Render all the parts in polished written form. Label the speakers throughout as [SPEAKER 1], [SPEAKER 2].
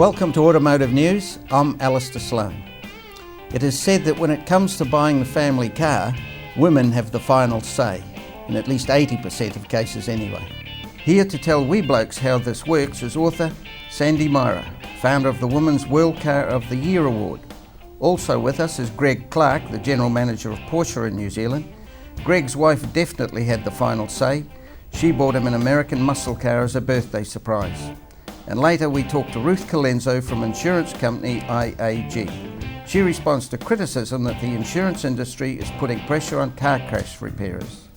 [SPEAKER 1] Welcome to Automotive News. I'm Alastair Sloane. It is said that when it comes to buying the family car, women have the final say, in at least 80% of cases anyway. Here to tell we blokes how this works is author Sandy Myhre, founder of the Women's World Car of the Year Award. Also with us is Greg Clark, the General Manager of Porsche in New Zealand. Greg's wife definitely had the final say. She bought him an American muscle car as a birthday surprise. And later we talk to Ruth Colenso from insurance company IAG. She responds to criticism that the insurance industry is putting pressure on car crash repairers.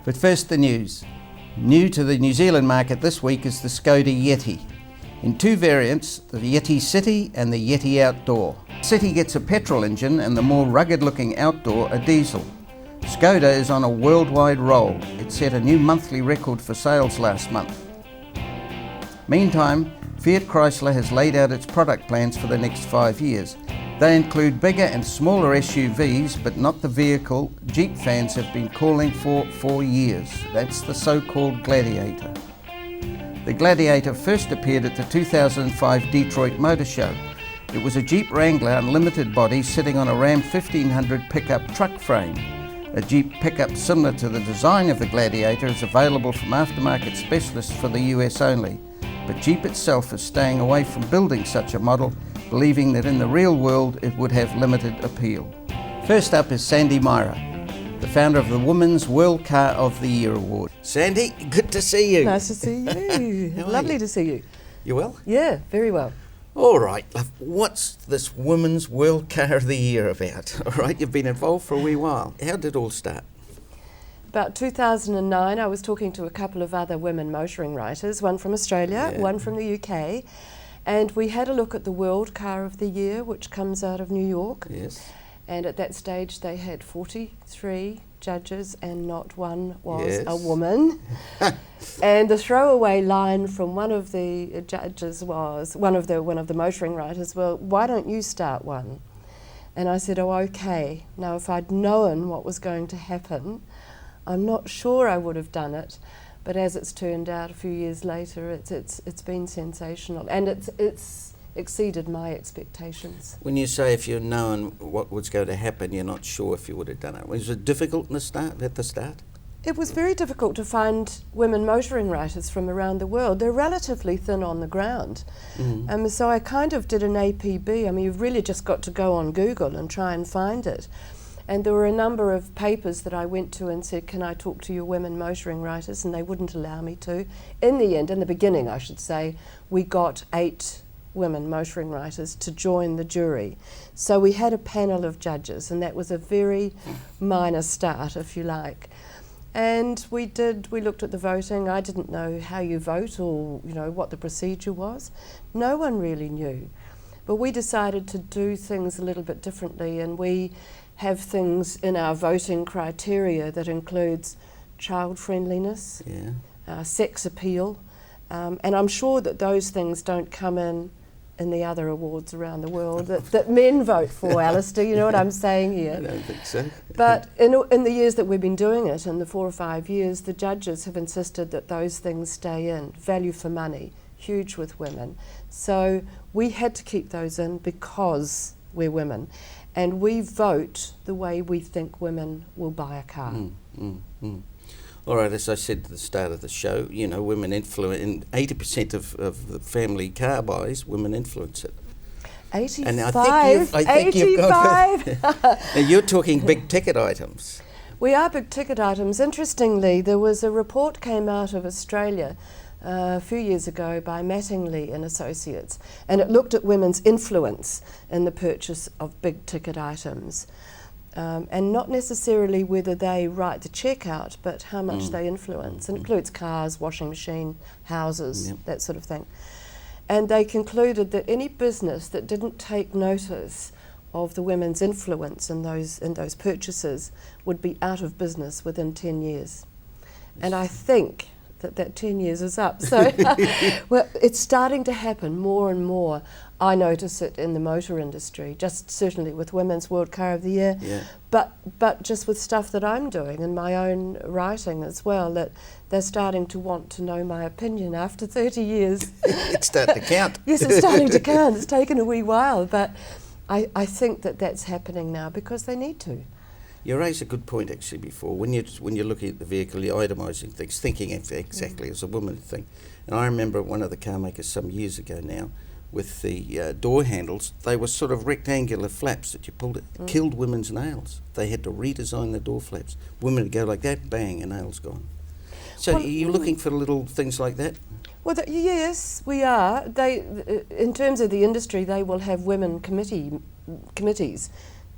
[SPEAKER 1] But first the news. New to the New Zealand market this week is the Skoda Yeti. In two variants, the Yeti City and the Yeti Outdoor. City gets a petrol engine and the more rugged looking Outdoor a diesel. Skoda is on a worldwide roll. It set a new monthly record for sales last month. Meantime, Fiat Chrysler has laid out its product plans for the next 5 years. They include bigger and smaller SUVs, but not the vehicle Jeep fans have been calling for years. That's the so-called Gladiator. The Gladiator first appeared at the 2005 Detroit Motor Show. It was a Jeep Wrangler Unlimited body sitting on a Ram 1500 pickup truck frame. A Jeep pickup similar to the design of the Gladiator is available from aftermarket specialists for the US only, but Jeep itself is staying away from building such a model, believing that in the real world it would have limited appeal. First up is Sandy Myhre, the founder of the Women's World Car of the Year Award. Sandy, good to see you.
[SPEAKER 2] Nice to see you. Lovely to see you.
[SPEAKER 1] You well?
[SPEAKER 2] Yeah, very well.
[SPEAKER 1] All right, love. What's this Women's World Car of the Year about? All right, you've been involved for a wee while. How did it all start?
[SPEAKER 2] About 2009, I was talking to a couple of other women motoring writers, one from Australia, one from the UK, and we had a look at the World Car of the Year, which comes out of New York.
[SPEAKER 1] Yes.
[SPEAKER 2] And at that stage, they had 43 judges, and not one was a woman. And the throwaway line from one of the judges was, one of the motoring writers, well, why don't you start one? And I said, oh, okay. Now, if I'd known what was going to happen, I'm not sure I would have done it. But as it's turned out, a few years later, it's been sensational, and it's exceeded my expectations.
[SPEAKER 1] When you say if you'd known what was going to happen, you're not sure if you would have done it. Was it difficult at the start?
[SPEAKER 2] It was very difficult to find women motoring writers from around the world. They're relatively thin on the ground. So I kind of did an APB. I mean, you've really just got to go on Google and try and find it. And there were a number of papers that I went to and said, can I talk to your women motoring writers? And they wouldn't allow me to. In the end, in the beginning, I should say, we got 8 women motoring writers to join the jury. So we had a panel of judges, and that was a very minor start, if you like. And we looked at the voting. I didn't know how you vote or what the procedure was. No one really knew. But we decided to do things a little bit differently, and we have things in our voting criteria that includes child friendliness, sex appeal, and I'm sure that those things don't come in the other awards around the world that men vote for, Alastair, you know what I'm saying here?
[SPEAKER 1] I don't think so.
[SPEAKER 2] But in the years that we've been doing it, in the 4 or 5 years, the judges have insisted that those things stay in. Value for money, huge with women. So we had to keep those in because we're women. And we vote the way we think women will buy a car.
[SPEAKER 1] All right, as I said at the start of the show, women influence, in 80% of the family car buys, women influence it.
[SPEAKER 2] 85?
[SPEAKER 1] And I think you've got now you're talking big ticket items.
[SPEAKER 2] We are big ticket items. Interestingly, there was a report came out of Australia a few years ago by Mattingly and Associates, and it looked at women's influence in the purchase of big ticket items. And not necessarily whether they write the check out, but how much they influence. It includes cars, washing machine, houses, that sort of thing. And they concluded that any business that didn't take notice of the women's influence in those purchases would be out of business within 10 years. And I think that 10 years is up. So well, it's starting to happen more and more. I notice it in the motor industry, just certainly with Women's World Car of the Year, but just with stuff that I'm doing in my own writing as well, that they're starting to want to know my opinion after 30 years.
[SPEAKER 1] It's starting to count.
[SPEAKER 2] Yes, it's starting to count. It's taken a wee while, but I think that that's happening now because they need to.
[SPEAKER 1] You raised a good point actually before. When you're looking at the vehicle, you're itemising things, thinking exactly as a woman thing. And I remember one of the car makers some years ago now, with the door handles, they were sort of rectangular flaps that you pulled. It killed women's nails. They had to redesign the door flaps. Women would go like that, bang, a nail's gone. So are you looking for little things like that?
[SPEAKER 2] Well, yes, we are. They, in terms of the industry, they will have women committees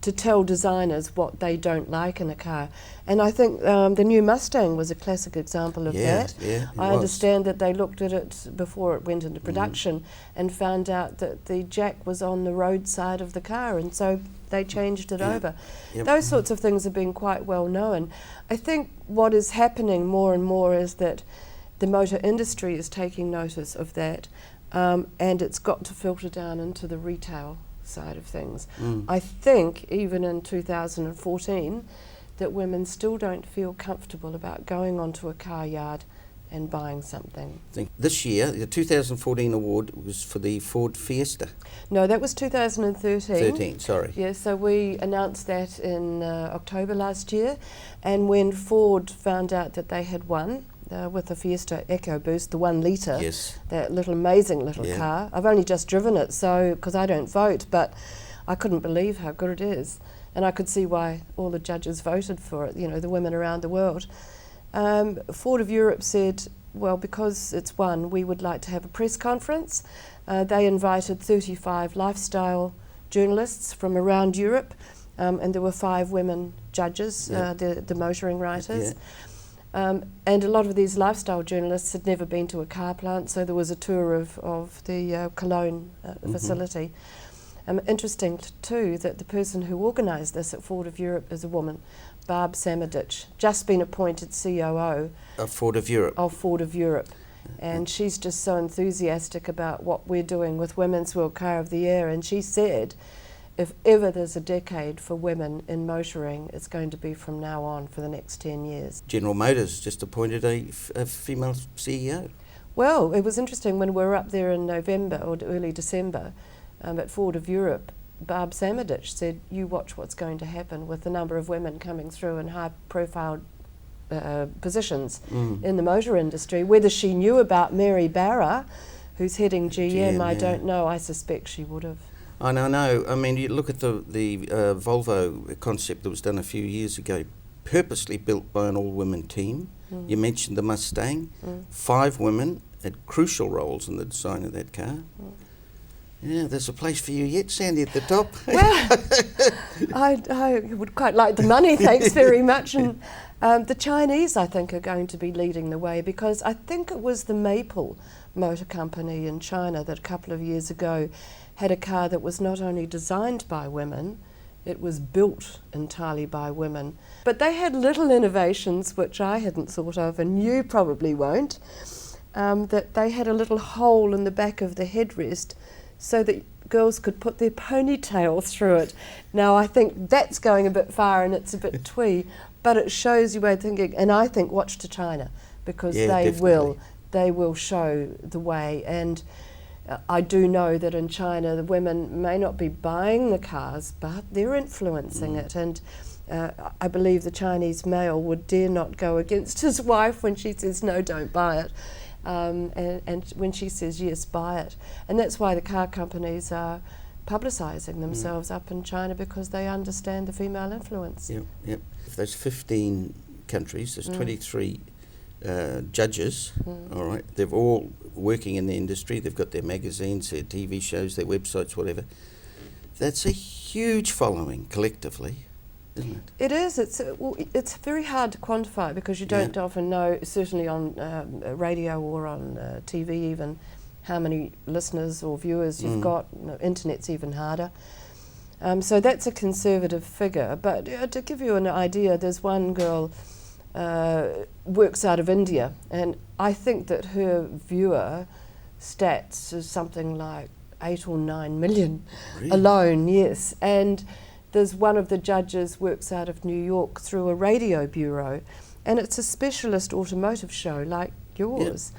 [SPEAKER 2] to tell designers what they don't like in a car. And I think the new Mustang was a classic example of that.
[SPEAKER 1] Yeah,
[SPEAKER 2] I understand that they looked at it before it went into production and found out that the jack was on the roadside of the car, and so they changed it over. Those sorts of things have been quite well known. I think what is happening more and more is that the motor industry is taking notice of that, and it's got to filter down into the retail side of things. I think even in 2014 that women still don't feel comfortable about going onto a car yard and buying something.
[SPEAKER 1] This year, the 2014 award was for the Ford Fiesta.
[SPEAKER 2] No, that was 2013.
[SPEAKER 1] 13, sorry.
[SPEAKER 2] Yeah, so we announced that in October last year, and when Ford found out that they had won with the Fiesta EcoBoost, the 1 litre, that little amazing little car. I've only just driven it, so because I don't vote, but I couldn't believe how good it is, and I could see why all the judges voted for it. You know, the women around the world. Ford of Europe said, well, because it's won, we would like to have a press conference. They invited 35 lifestyle journalists from around Europe, and there were 5 women judges, the motoring writers. And a lot of these lifestyle journalists had never been to a car plant, so there was a tour of the Cologne facility. Interesting too that the person who organised this at Ford of Europe is a woman, Barb Samardich, just been appointed COO
[SPEAKER 1] of Ford of Europe.
[SPEAKER 2] And she's just so enthusiastic about what we're doing with Women's World Car of the Year, and she said, if ever there's a decade for women in motoring, it's going to be from now on for the next 10 years.
[SPEAKER 1] General Motors just appointed a female CEO.
[SPEAKER 2] Well, it was interesting when we were up there in November or early December at Ford of Europe. Barb Samardich said, you watch what's going to happen with the number of women coming through in high-profile positions in the motor industry. Whether she knew about Mary Barra, who's heading GM, I don't know. I suspect she would have.
[SPEAKER 1] I know. I mean, you look at the Volvo concept that was done a few years ago, purposely built by an all-women team. You mentioned the Mustang. 5 women had crucial roles in the design of that car. Yeah, there's a place for you yet, Sandy, at the top.
[SPEAKER 2] Well, I would quite like the money, thanks very much. And the Chinese, I think, are going to be leading the way, because I think it was the Maple Motor Company in China that a couple of years ago had a car that was not only designed by women, it was built entirely by women. But they had little innovations which I hadn't thought of, and you probably won't, that they had a little hole in the back of the headrest so that girls could put their ponytail through it. Now, I think that's going a bit far and it's a bit twee, but it shows you way of thinking, and I think watch to China, because they will show the way. And I do know that in China the women may not be buying the cars, but they're influencing it, and I believe the Chinese male would dare not go against his wife when she says no, don't buy it, and when she says yes, buy it. And that's why the car companies are publicising themselves up in China, because they understand the female influence.
[SPEAKER 1] Yep. If there's 15 countries, there's 23 judges, all right, they're all working in the industry, they've got their magazines, their TV shows, their websites, whatever. That's a huge following collectively, isn't it?
[SPEAKER 2] It is. It's very hard to quantify, because you don't often know, certainly on radio or on TV even, how many listeners or viewers you've got. Internet's even harder. So that's a conservative figure. But to give you an idea, there's one girl works out of India, and I think that her viewer stats is something like 8 or 9 million
[SPEAKER 1] Really?
[SPEAKER 2] alone, yes. And there's one of the judges works out of New York through a radio bureau, and it's a specialist automotive show like yours.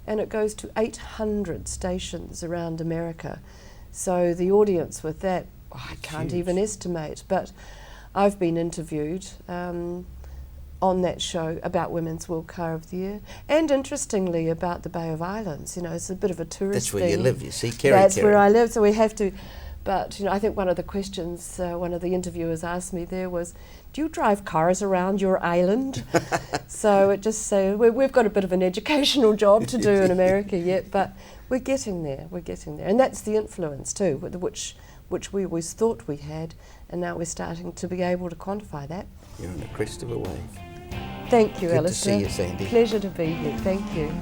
[SPEAKER 2] And it goes to 800 stations around America. So the audience with that, I can't
[SPEAKER 1] huge.
[SPEAKER 2] even estimate. But I've been interviewed on that show about Women's World Car of the Year, and interestingly about the Bay of Islands. You know, it's a bit of a tourist
[SPEAKER 1] That's where you
[SPEAKER 2] thing.
[SPEAKER 1] live, you see, Kerry.
[SPEAKER 2] That's where I live, so we have to. But you know, I think one of the questions one of the interviewers asked me there was, "Do you drive cars around your island?" So it just we've got a bit of an educational job to do in America yet, but we're getting there. We're getting there, and that's the influence too, which we always thought we had, and now we're starting to be able to quantify that.
[SPEAKER 1] You're on the crest of a wave.
[SPEAKER 2] Thank you,
[SPEAKER 1] Good
[SPEAKER 2] Alastair.
[SPEAKER 1] to see you, Sandy.
[SPEAKER 2] Pleasure to be here. Thank you.